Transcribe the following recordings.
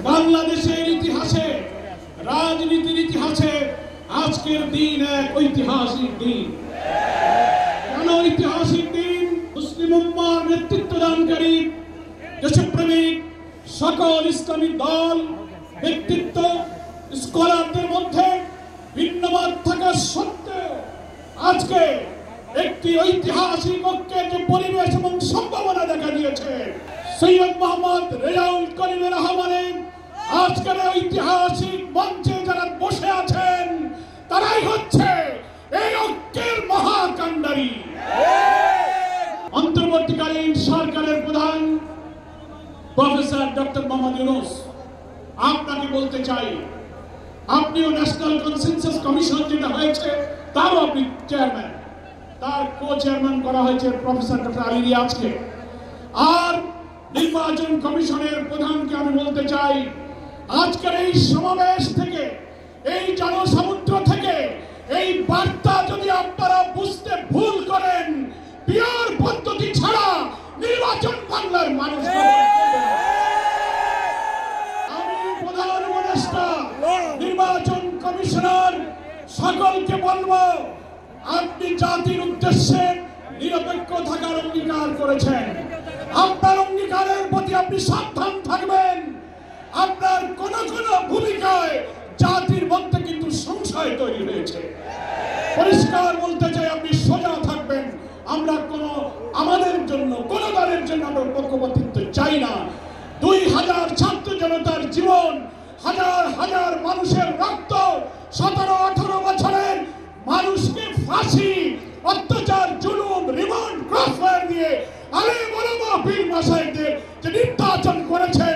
বাংলাদেশের ইতিহাসে, রাজনীতির ইতিহাসে আজকের দিন এক ঐতিহাসিক দিন। কেন ঐতিহাসিক দিন? মুসলিম উম্মার নেতৃত্বদানকারী দেশপ্রেমিক সকল ইসলামী দল, ব্যক্তিত্ব, স্কলারদের মধ্যে ভিন্নমত থাকা সত্ত্বেও আজকে একটি ঐতিহাসিক ঐক্যের যে পরিবেশ এবং সম্ভাবনা দেখা দিয়েছে, সৈয়দ মোহাম্মদ রেজাউল করিমের আহ্বানে আজকের ঐতিহাসিক মঞ্চে যারা বসে আছেন তারাই হচ্ছে এই ঐক্যের মহাকাণ্ডারী। অন্তর্বর্তীকালীন সরকারের প্রধান প্রফেসর ডক্টর মোহাম্মদ ইউনূস, আপনাকে বলতে চাই, আপনিও ন্যাশনাল কনসেনসাস কমিশন যেটা হয়েছে তারও আপনি চেয়ারম্যান, তার কো চেয়ারম্যান করা হয়েছে প্রফেসর ডক্টর আলী রিয়াজকে। আর নির্বাচন কমিশনের প্রধানকে আমি বলতে চাই, আজকের এই সমাবেশ থেকে, এই জনসমুদ্র থেকে এই বার্তা যদি আপনারা বুঝতে ভুল করেন, পিওর পদ্ধতি ছাড়া নির্বাচন বাংলার মানুষ আমি প্রধান উপদেষ্টা নির্বাচন কমিশনার সকলকে বলবো, আপনি জাতির উদ্দেশ্যে নিরপেক্ষ থাকার অঙ্গীকার করেছেন। আপনার অঙ্গীকারের প্রতি আপনি সাবধান থাকবেন। আপনার কোন কোন ভূমিকায় জাতির মধ্যে কিন্তু সংশয় তৈরি হয়েছে। পরিষ্কার বলতে চাই, আপনি সোজা থাকবেন। আমরা আমাদের জন্য কোন দলের জন্য আমরা পক্ষপাতিত্ব চাই না। 2000 ছাত্র জনতার জীবন, হাজার হাজার মানুষের রক্ত, 17-18 বছরের মানুষকে ফাঁসি, অত্যাচার, জুলুম, রিমান্ড, ক্রসফায়ার দিয়ে আলেম ওলামা পীর মাশায়েখদের যে নির্যাতন করেছেন,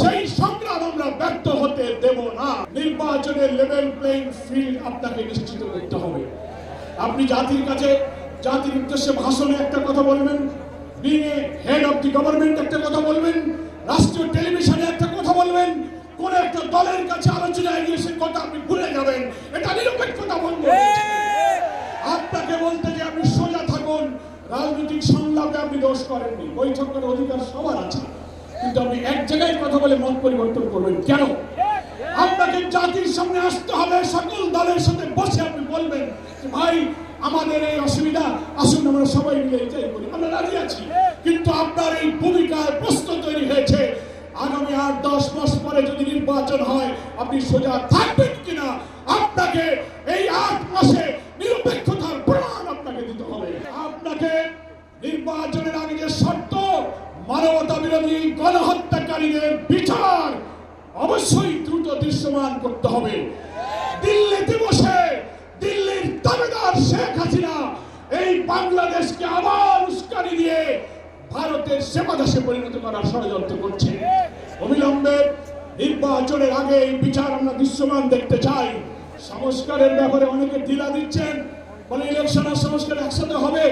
সেই সংগ্রাম আমরা ব্যর্থ হতে দেব না। নির্বাচনের লেভেল প্লেইং ফিল্ড আপনাকে নিশ্চিত করতে হবে। আপনি জাতির কাছে, জাতির উদ্দেশ্যে ভাষণে একটা কথা বলবেন, being a head of the government একটা কথা বলবেন, রাষ্ট্রীয় টেলিভিশনে একটা কথা বলবেন, কোন একটা দলের কাছে আলোচনায় গিয়ে সে কথা আপনি ভুলে যাবেন। এটা নিরপেক্ষতা ভঙ্গ। আপনাকে বলতে যে আপনি সোজা থাকুন। রাজনৈতিক সংলাপে আপনি দোষ করেননি, বৈঠক করার অধিকার সবার আছে, কিন্তু আপনি এক জায়গায় কথা বলে মত পরিবর্তন করবেন কেন? আপনাকে জাতির সামনে আসতে হবে, সকল দলের সাথে বসে আপনি বলবেন যে ভাই আমাদের এই অসুবিধা, আসুন আমরা সবাই মিলে এটাই করি, আমরা রাজি আছি। কিন্তু আপনার এই ভূমিকায় প্রশ্ন তৈরি হয়েছে, আগামী 8-10 মাস পরে যদি নির্বাচন হয় আপনি সোজা থাকবেন কিনা? আপনাকে এই 8 মাসে নিরপেক্ষতার প্রমাণ আপনাকে দিতে হবে। আপনাকে নির্বাচনের আগে যে শর্ত, মানবতা বিরোধী গণহত্যাকারীদের বিচার অবশ্যই দ্রুত দৃশ্যমান করতে হবে। দিল্লিতে বসে দিল্লির দাবিদার শেখ হাসিনা এই বাংলাদেশকে আবার উস্কানি দিয়ে ভারতের সেবাদাসে পরিণত করার ষড়যন্ত্র করছে। অবিলম্বে নির্বাচনের আগে এই বিচার আমরা দৃশ্যমান দেখতে চাই। সংস্কারের ব্যাপারে অনেকে দ্বিধা দিচ্ছেন, বলে ইলেকশন আর সংস্কার একসাথে হবে,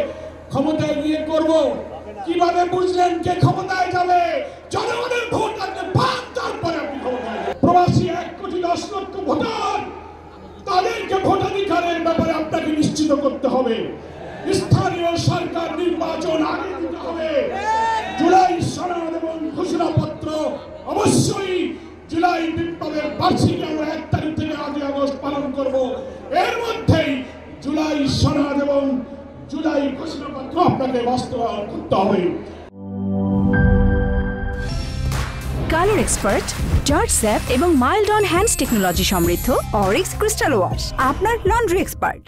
ক্ষমতায় গিয়ে করব। কিভাবে বুঝলেন কে ক্ষমতায় যাবে? জনগণের ভোট আপনি পান, তারপরে আপনি ক্ষমতায় যাবেন। প্রবাসী 1,10,00,000 ভোটার, তাদেরকে ভোটাধিকারের ব্যাপারে আপনাকে নিশ্চিত করতে হবে। স্থানীয় সরকার নির্বাচন আগে দিতে হবে। জুলাই সনদ এবং ঘোষণাপত্র অবশ্যই জুলাই বিপ্লবের বার্ষিকী আমরা 1 তারিখ থেকে 8 আগস্ট পালন করব। এর মধ্যেই জুলাই সনদ এবং জুলাই ঘোষণাপত্র আপনাকে বাস্তবায়ন করতে হবে। কালার এক্সপার্ট, জর্জ স্যাপ এবং মাইল্ড অন হ্যান্ডস টেকনোলজি সমৃদ্ধ অরিক্স ক্রিস্টাল ওয়াশ আপনার লন্ড্রি এক্সপার্ট।